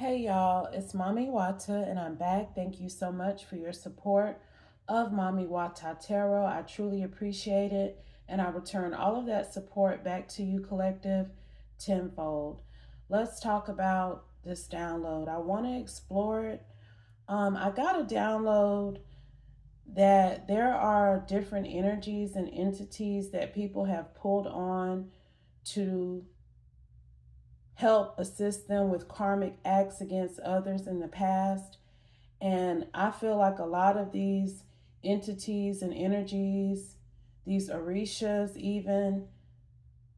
Hey y'all, it's Mami Wata and I'm back. Thank you so much for your support of Mami Wata Tarot. I truly appreciate it and I return all of that support back to you, collective, tenfold. Let's talk about this download. I want to explore it. I got a download that there are different energies and entities that people have pulled on to help assist them with karmic acts against others in the past. And I feel like a lot of these entities and energies, these orishas, even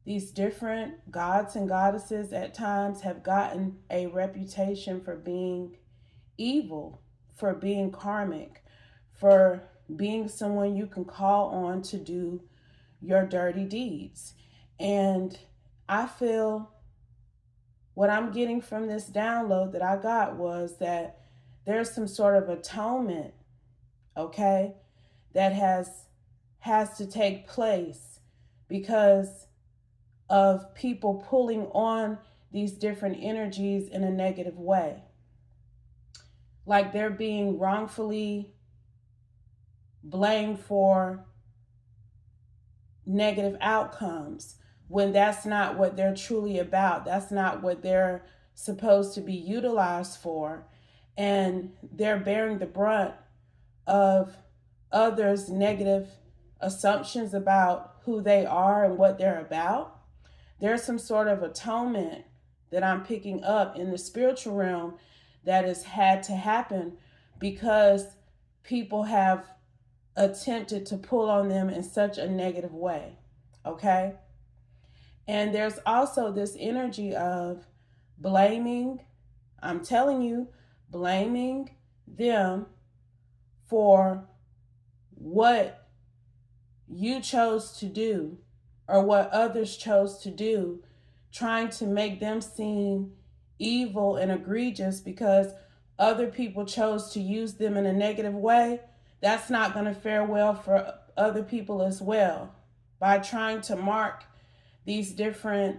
these different gods and goddesses at times have gotten a reputation for being evil, for being karmic, for being someone you can call on to do your dirty deeds. And I feel what I'm getting from this download that I got was that there's some sort of atonement, okay, that has to take place because of people pulling on these different energies in a negative way. Like they're being wrongfully blamed for negative outcomes when that's not what they're truly about. That's not what they're supposed to be utilized for. And they're bearing the brunt of others' negative assumptions about who they are and what they're about. There's some sort of atonement that I'm picking up in the spiritual realm that has had to happen because people have attempted to pull on them in such a negative way. Okay? And there's also this energy of blaming, I'm telling you, blaming them for what you chose to do or what others chose to do, trying to make them seem evil and egregious because other people chose to use them in a negative way. That's not going to fare well for other people as well. By trying to mark these different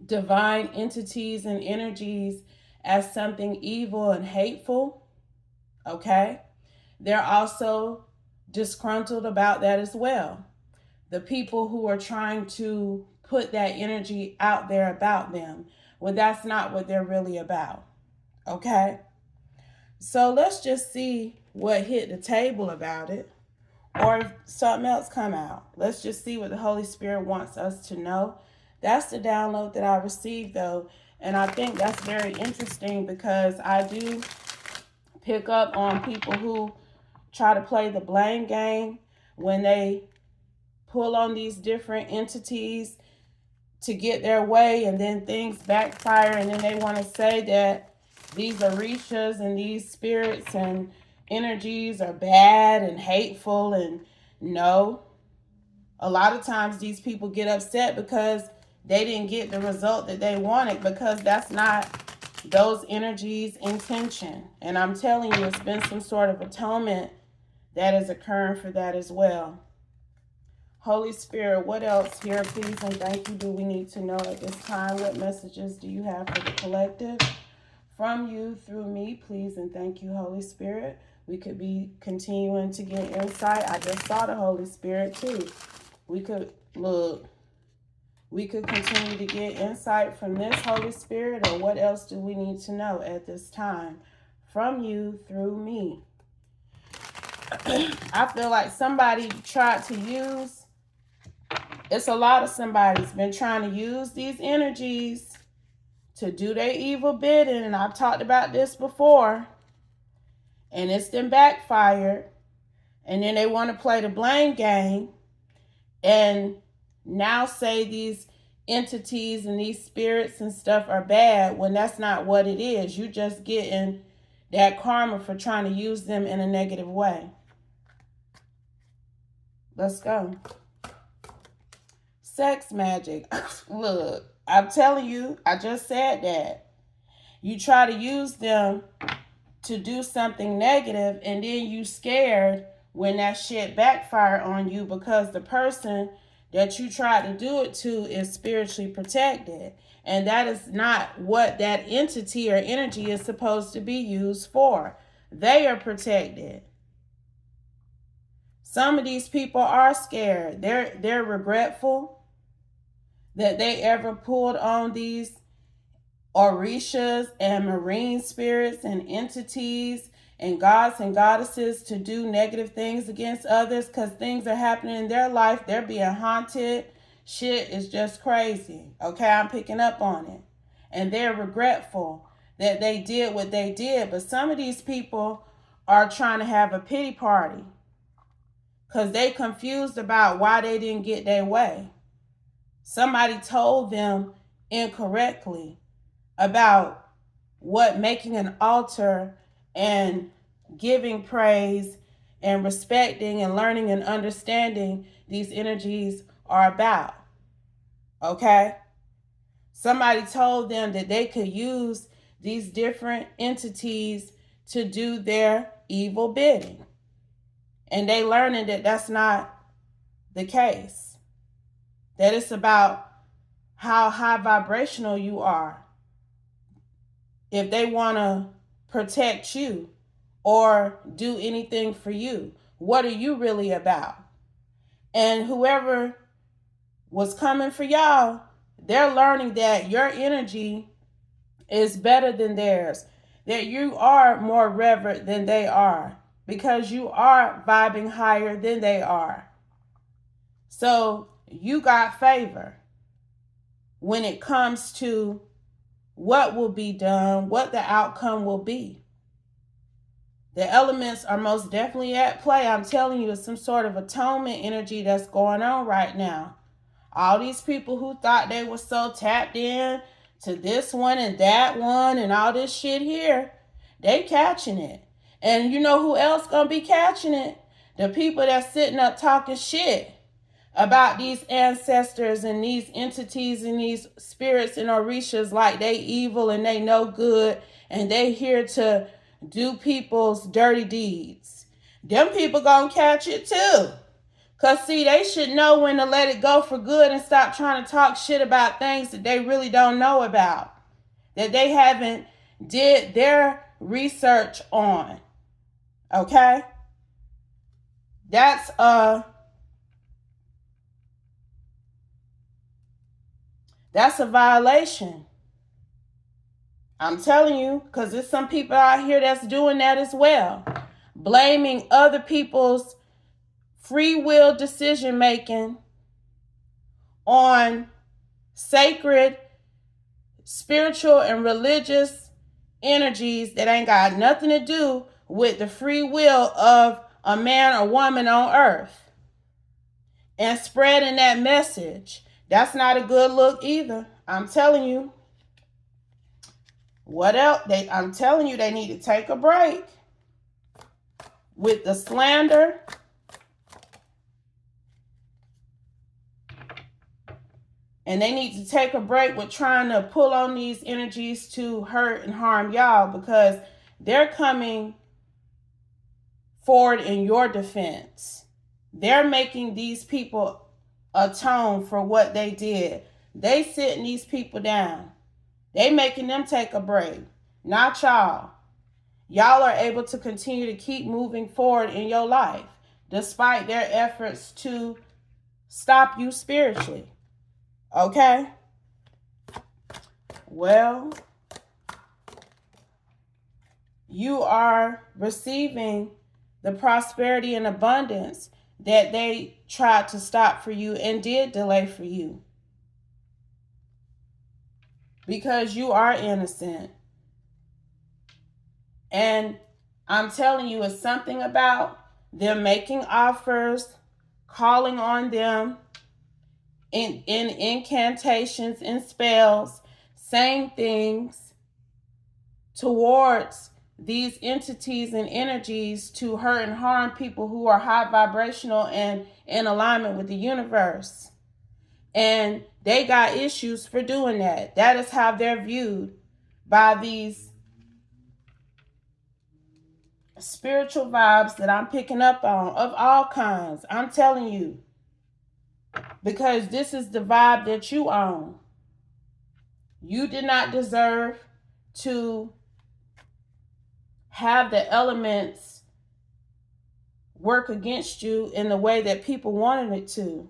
divine entities and energies as something evil and hateful, okay? They're also disgruntled about that as well. The people who are trying to put that energy out there about them, well, that's not what they're really about, okay? So let's just see what hit the table about it, or if something else come out. Let's just see what the Holy Spirit wants us to know. That's the download that I received, though, and I think that's very interesting because I do pick up on people who try to play the blame game when they pull on these different entities to get their way, and then things backfire, and then they want to say that these orishas and these spirits and energies are bad and hateful. And no, a lot of times these people get upset because they didn't get the result that they wanted, because that's not those energies' intention. And I'm telling you, it's been some sort of atonement that is occurring for that as well. Holy Spirit, what else here, please, and thank you, do we need to know at this time? What messages do you have for the collective? From you, through me, please, and thank you, Holy Spirit. We could be continuing to get insight. I just saw the Holy Spirit, too. We could continue to get insight from this, Holy Spirit, or what else do we need to know at this time? From you, through me. I feel like somebody tried to use, it's a lot of somebody's been trying to use these energies to do their evil bidding, and I've talked about this before, and it's then backfired, and then they want to play the blame game and now say these entities and these spirits and stuff are bad when that's not what it is. You just getting that karma for trying to use them in a negative way. Let's go. Sex magic. Look, I'm telling you, I just said that. You try to use them to do something negative, and then you scared when that shit backfire on you because the person that you tried to do it to is spiritually protected. And that is not what that entity or energy is supposed to be used for. They are protected. Some of these people are scared. They're regretful that they ever pulled on these orishas and marine spirits and entities and gods and goddesses to do negative things against others, because things are happening in their life. They're being haunted. Shit is just crazy. Okay, I'm picking up on it. And they're regretful that they did what they did. But some of these people are trying to have a pity party because they confused about why they didn't get their way. Somebody told them incorrectly about what making an altar and giving praise and respecting and learning and understanding these energies are about. Okay? Somebody told them that they could use these different entities to do their evil bidding. And they learning that that's not the case. That it's about how high vibrational you are. If they want to protect you or do anything for you, what are you really about? And whoever was coming for y'all, they're learning that your energy is better than theirs, that you are more reverent than they are, because you are vibing higher than they are. So you got favor when it comes to what will be done, what the outcome will be. The elements are most definitely at play. I'm telling you, it's some sort of atonement energy that's going on right now. All these people who thought they were so tapped in to this one and that one and all this shit here, they catching it. And you know who else gonna be catching it? The people that's sitting up talking shit about these ancestors and these entities and these spirits and orishas like they evil and they no good and they here to do people's dirty deeds. Them people gonna catch it too. Because, see, they should know when to let it go for good and stop trying to talk shit about things that they really don't know about, that they haven't did their research on. Okay? That's a violation. I'm telling you, because there's some people out here that's doing that as well. Blaming other people's free will decision making on sacred, spiritual, and religious energies that ain't got nothing to do with the free will of a man or woman on earth. And spreading that message. That's not a good look either. I'm telling you. What else? I'm telling you, they need to take a break with the slander. And they need to take a break with trying to pull on these energies to hurt and harm y'all, because they're coming forward in your defense. They're making these people atone for what they did. They sitting these people down. They making them take a break. Not y'all. Y'all are able to continue to keep moving forward in your life despite their efforts to stop you spiritually. Okay? Well, you are receiving the prosperity and abundance that they tried to stop for you and did delay for you. Because you are innocent. And I'm telling you, it's something about them making offers, calling on them in incantations and spells, saying things towards these entities and energies to hurt and harm people who are high vibrational and in alignment with the universe. And they got issues for doing that. That is how they're viewed by these spiritual vibes that I'm picking up on of all kinds. I'm telling you. because this is the vibe that you own. You did not deserve to have the elements work against you in the way that people wanted it to.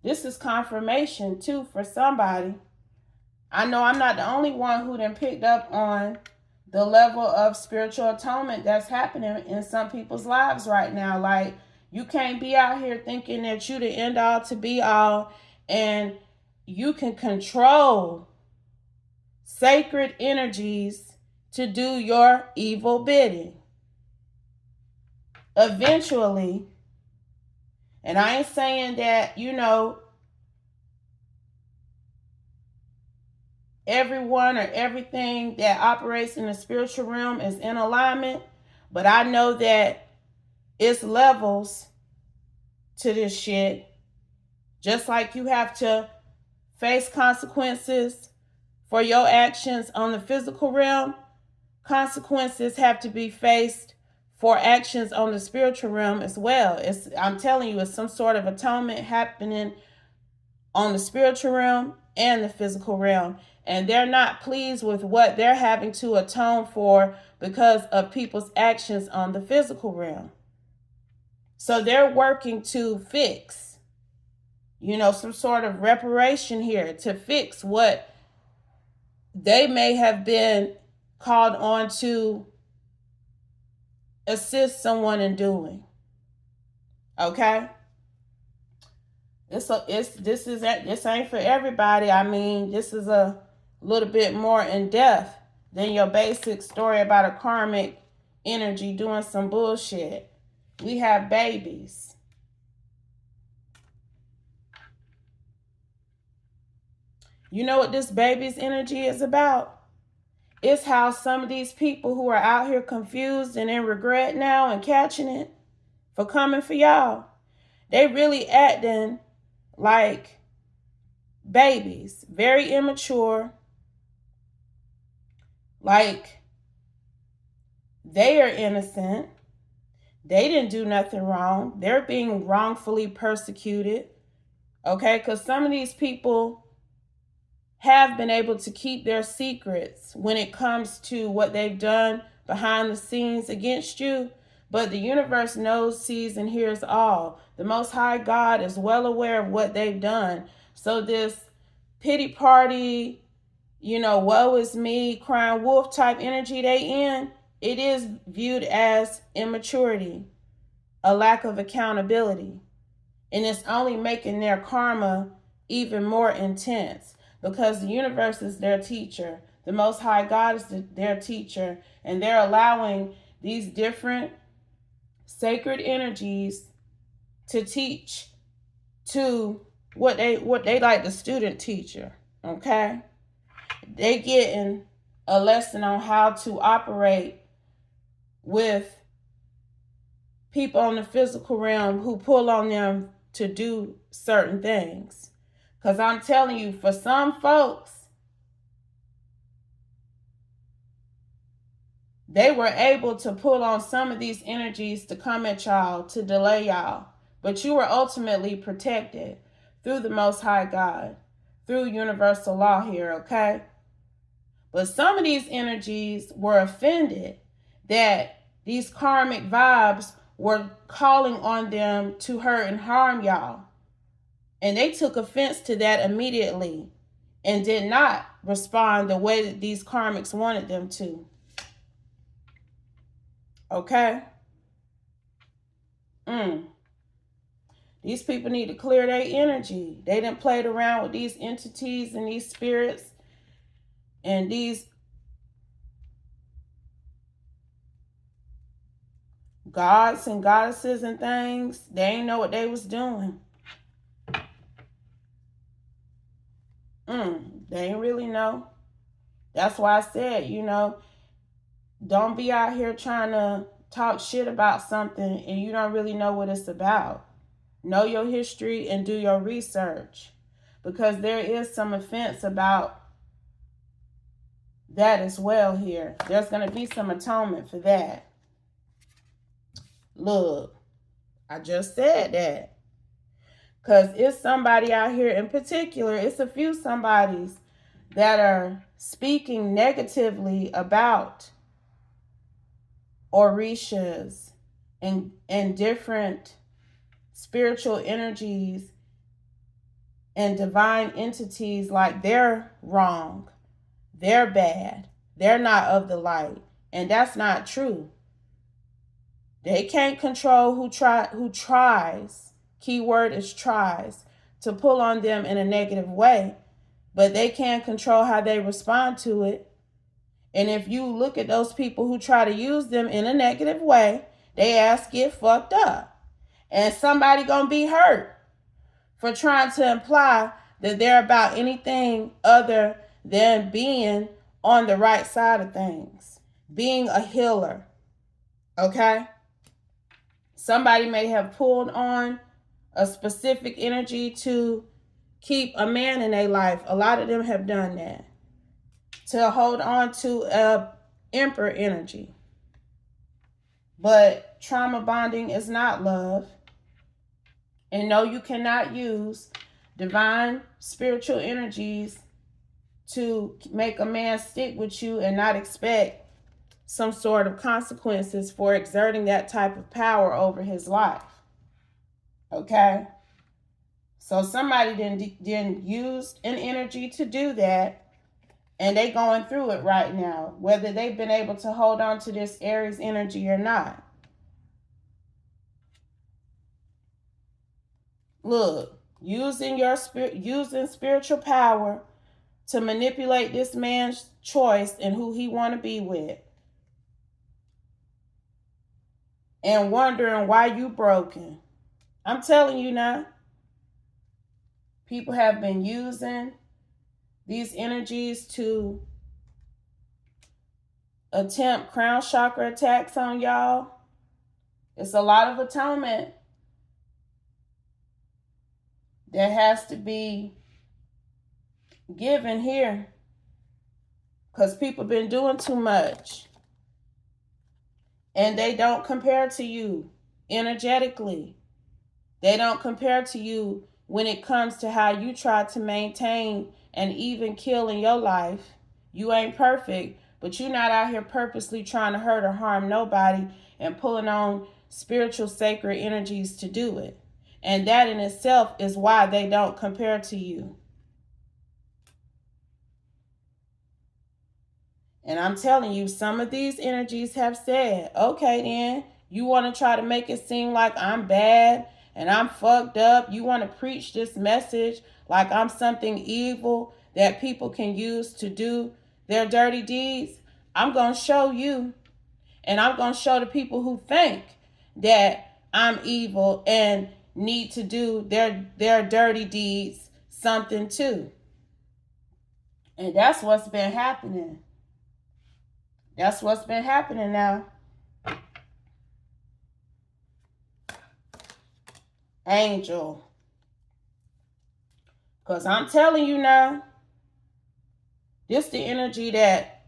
This is confirmation too for somebody. I know I'm not the only one who done picked up on the level of spiritual atonement that's happening in some people's lives right now. Like, you can't be out here thinking that you the end all to be all, and you can control sacred energies to do your evil bidding. Eventually, and I ain't saying that, everyone or everything that operates in the spiritual realm is in alignment, but I know that it's levels to this shit. Just like you have to face consequences for your actions on the physical realm, consequences have to be faced for actions on the spiritual realm as well. I'm telling you, it's some sort of atonement happening on the spiritual realm and the physical realm. And they're not pleased with what they're having to atone for because of people's actions on the physical realm. So they're working to fix, some sort of reparation here, to fix what they may have been called on to assist someone in doing. Okay? This ain't for everybody. I mean, this is a little bit more in depth than your basic story about a karmic energy doing some bullshit. We have babies. You know what this baby's energy is about? It's how some of these people who are out here confused and in regret now and catching it for coming for y'all, they really acting like babies, very immature, like they are innocent. They didn't do nothing wrong. They're being wrongfully persecuted. Okay, because some of these people have been able to keep their secrets when it comes to what they've done behind the scenes against you. But the universe knows, sees, and hears all. The Most High God is well aware of what they've done. So this pity party, woe is me, crying wolf type energy they in, it is viewed as immaturity, a lack of accountability. And it's only making their karma even more intense, because the universe is their teacher. The Most High God is their teacher. And they're allowing these different sacred energies to teach to what they like the student teacher. Okay? They getting a lesson on how to operate with people on the physical realm who pull on them to do certain things. Because I'm telling you, for some folks, they were able to pull on some of these energies to come at y'all, to delay y'all. But you were ultimately protected through the Most High God, through universal law here, okay? But some of these energies were offended that these karmic vibes were calling on them to hurt and harm y'all. And they took offense to that immediately and did not respond the way that these karmics wanted them to. Okay? These people need to clear their energy. They done played around with these entities and these spirits and these gods and goddesses and things. They ain't know what they was doing. They ain't really know. That's why I said, don't be out here trying to talk shit about something and you don't really know what it's about. Know your history and do your research, because there is some offense about that as well here. There's going to be some atonement for that. Look, I just said that. Because it's somebody out here in particular, it's a few somebodies that are speaking negatively about Orishas and different spiritual energies and divine entities, like they're wrong, they're bad, they're not of the light. And that's not true. They can't control who tries, keyword is tries, to pull on them in a negative way, but they can control how they respond to it. And if you look at those people who try to use them in a negative way, they ass get fucked up. And somebody gonna be hurt for trying to imply that they're about anything other than being on the right side of things, being a healer. Okay? Somebody may have pulled on a specific energy to keep a man in their life. A lot of them have done that. To hold on to a emperor energy. But trauma bonding is not love. And no, you cannot use divine spiritual energies to make a man stick with you and not expect some sort of consequences for exerting that type of power over his life. Okay? So somebody didn't use an energy to do that, and they going through it right now, whether they've been able to hold on to this Aries energy or not. Look, using spiritual power to manipulate this man's choice and who he want to be with, and wondering why you broken. I'm telling you now, people have been using these energies to attempt crown chakra attacks on y'all. It's a lot of atonement that has to be given here, because people been doing too much, and they don't compare to you energetically. They don't compare to you when it comes to how you try to maintain an even keel in your life. You ain't perfect, but you're not out here purposely trying to hurt or harm nobody and pulling on spiritual sacred energies to do it. And that in itself is why they don't compare to you. And I'm telling you, some of these energies have said, okay then, you want to try to make it seem like I'm bad and I'm fucked up. You want to preach this message like I'm something evil that people can use to do their dirty deeds. I'm going to show you, and I'm going to show the people who think that I'm evil and need to do their dirty deeds something too. And that's what's been happening. That's what's been happening now. Angel. Because I'm telling you now, this the energy that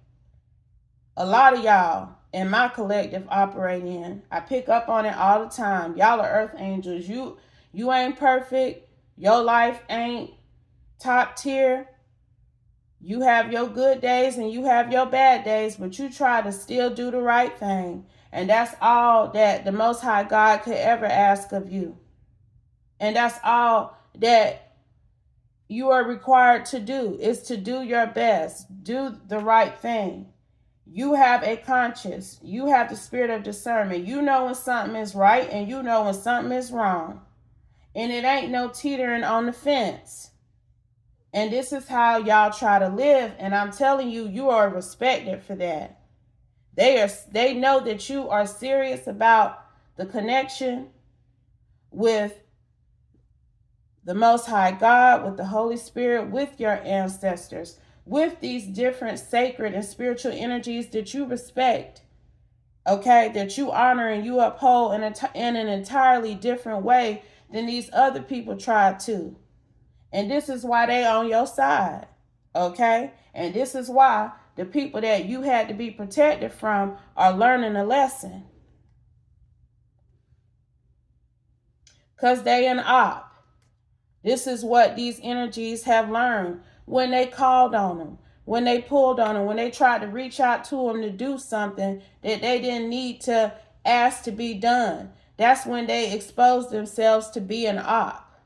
a lot of y'all in my collective operate in. I pick up on it all the time. Y'all are earth angels. You ain't perfect. Your life ain't top tier. You have your good days and you have your bad days, but you try to still do the right thing. And that's all that the Most High God could ever ask of you. And that's all that you are required to do, is to do your best. Do the right thing. You have a conscience. You have the spirit of discernment. You know when something is right and you know when something is wrong. And it ain't no teetering on the fence. And this is how y'all try to live. And I'm telling you, you are respected for that. They know that you are serious about the connection with the Most High God, with the Holy Spirit, with your ancestors, with these different sacred and spiritual energies that you respect, okay, that you honor and you uphold in an entirely different way than these other people tried to. And this is why they on your side, okay? And this is why the people that you had to be protected from are learning a lesson. Because they an op. This is what these energies have learned when they called on them, when they pulled on them, when they tried to reach out to them to do something that they didn't need to ask to be done. That's when they exposed themselves to be an op.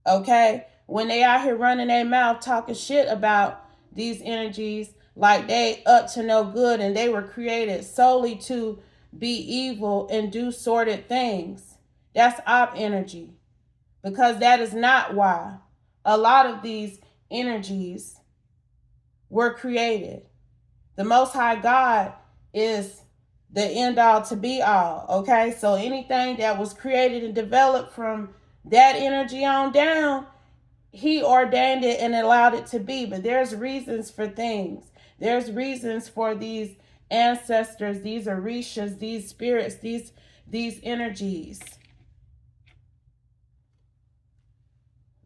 Okay? When they out here running their mouth talking shit about these energies like they up to no good and they were created solely to be evil and do sordid things. That's op energy. Because that is not why a lot of these energies were created. The Most High God is the end all to be all, okay? So anything that was created and developed from that energy on down, he ordained it and allowed it to be. But there's reasons for things. There's reasons for these ancestors, these orishas, these spirits, these energies.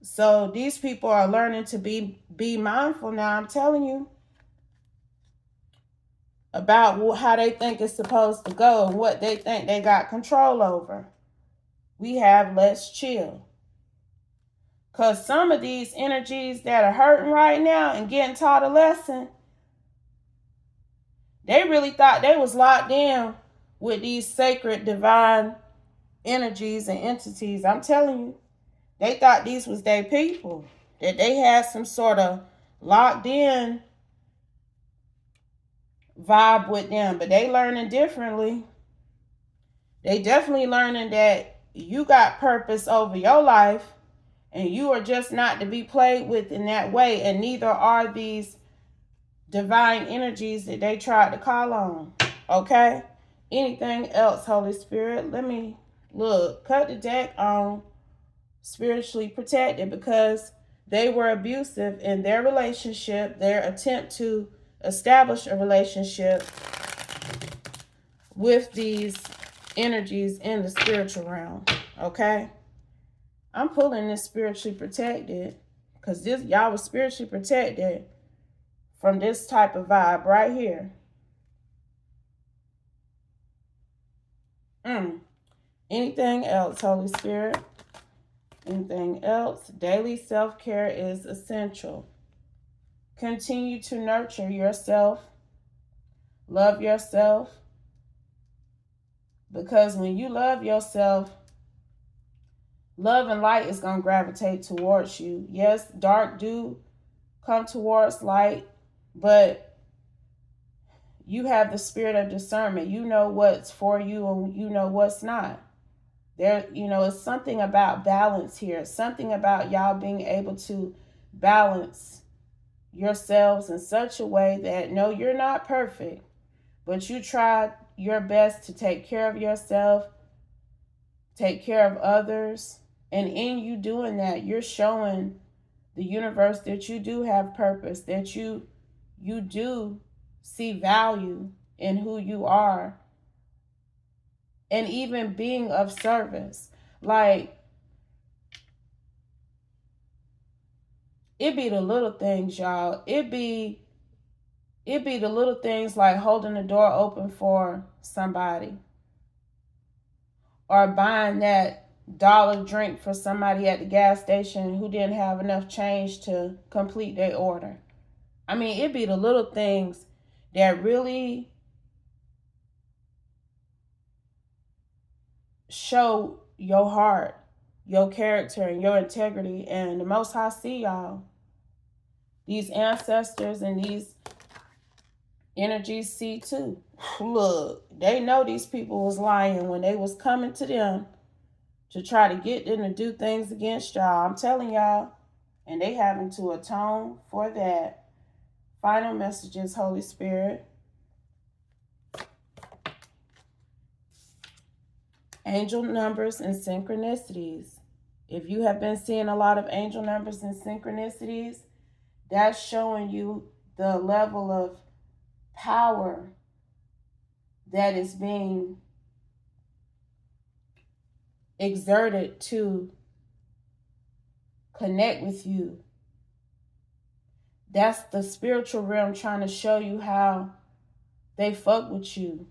So these people are learning to be mindful now. I'm telling you about how they think it's supposed to go and what they think they got control over. We have Let's Chill. Because some of these energies that are hurting right now and getting taught a lesson, they really thought they was locked in with these sacred divine energies and entities. I'm telling you, they thought these was their people, that they had some sort of locked in vibe with them, but they learning differently. They definitely learning that you got purpose over your life and you are just not to be played with in that way, and neither are these divine energies that they tried to call on. Okay? Anything else, Holy Spirit? Let me cut the deck on spiritually protected, because they were abusive in their relationship, their attempt to establish a relationship with these energies in the spiritual realm. Okay? I'm pulling this spiritually protected because this y'all was spiritually protected from this type of vibe right here. Anything else, Holy Spirit? Anything else? Daily self-care is essential. Continue to nurture yourself. Love yourself. Because when you love yourself, love and light is going to gravitate towards you. Yes, dark do come towards light, but you have the spirit of discernment. You know what's for you and you know what's not. There, it's something about balance here. Something about y'all being able to balance yourselves in such a way that, no, you're not perfect, but you try your best to take care of yourself, take care of others. And in you doing that, you're showing the universe that you do have purpose, that you do see value in who you are, and even being of service. Like, it be the little things, y'all. It be the little things like holding the door open for somebody, or buying that dollar drink for somebody at the gas station who didn't have enough change to complete their order. I mean, it be the little things that really show your heart, your character, and your integrity. And the Most High see y'all. These ancestors and these energies see too. Look, they know these people was lying when they was coming to them to try to get them to do things against y'all. I'm telling y'all. And they having to atone for that. Final messages, Holy Spirit. Angel numbers and synchronicities. If you have been seeing a lot of angel numbers and synchronicities, that's showing you the level of power that is being exerted to connect with you. That's the spiritual realm trying to show you how they fuck with you.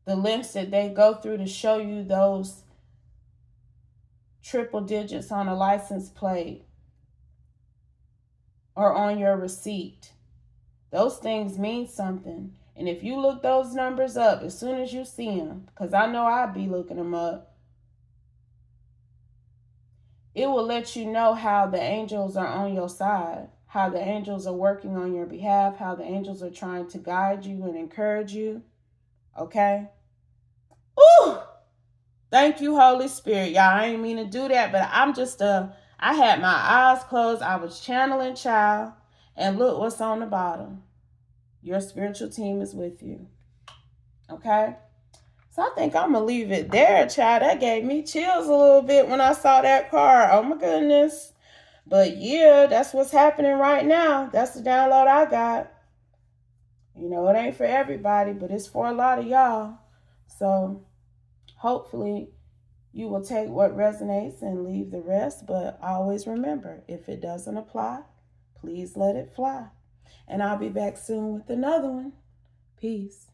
The lengths that they go through to show you those triple digits on a license plate or on your receipt. Those things mean something. And if you look those numbers up as soon as you see them, because I know I'd be looking them up, it will let you know how the angels are on your side, how the angels are working on your behalf, how the angels are trying to guide you and encourage you. Okay? Ooh! Thank you, Holy Spirit. Y'all, I ain't mean to do that, but I had my eyes closed. I was channeling child. And look what's on the bottom. Your spiritual team is with you. Okay? So I think I'm going to leave it there, child. That gave me chills a little bit when I saw that card. Oh, my goodness. But yeah, that's what's happening right now. That's the download I got. You know, it ain't for everybody, but it's for a lot of y'all. So hopefully you will take what resonates and leave the rest. But always remember, if it doesn't apply, please let it fly. And I'll be back soon with another one. Peace.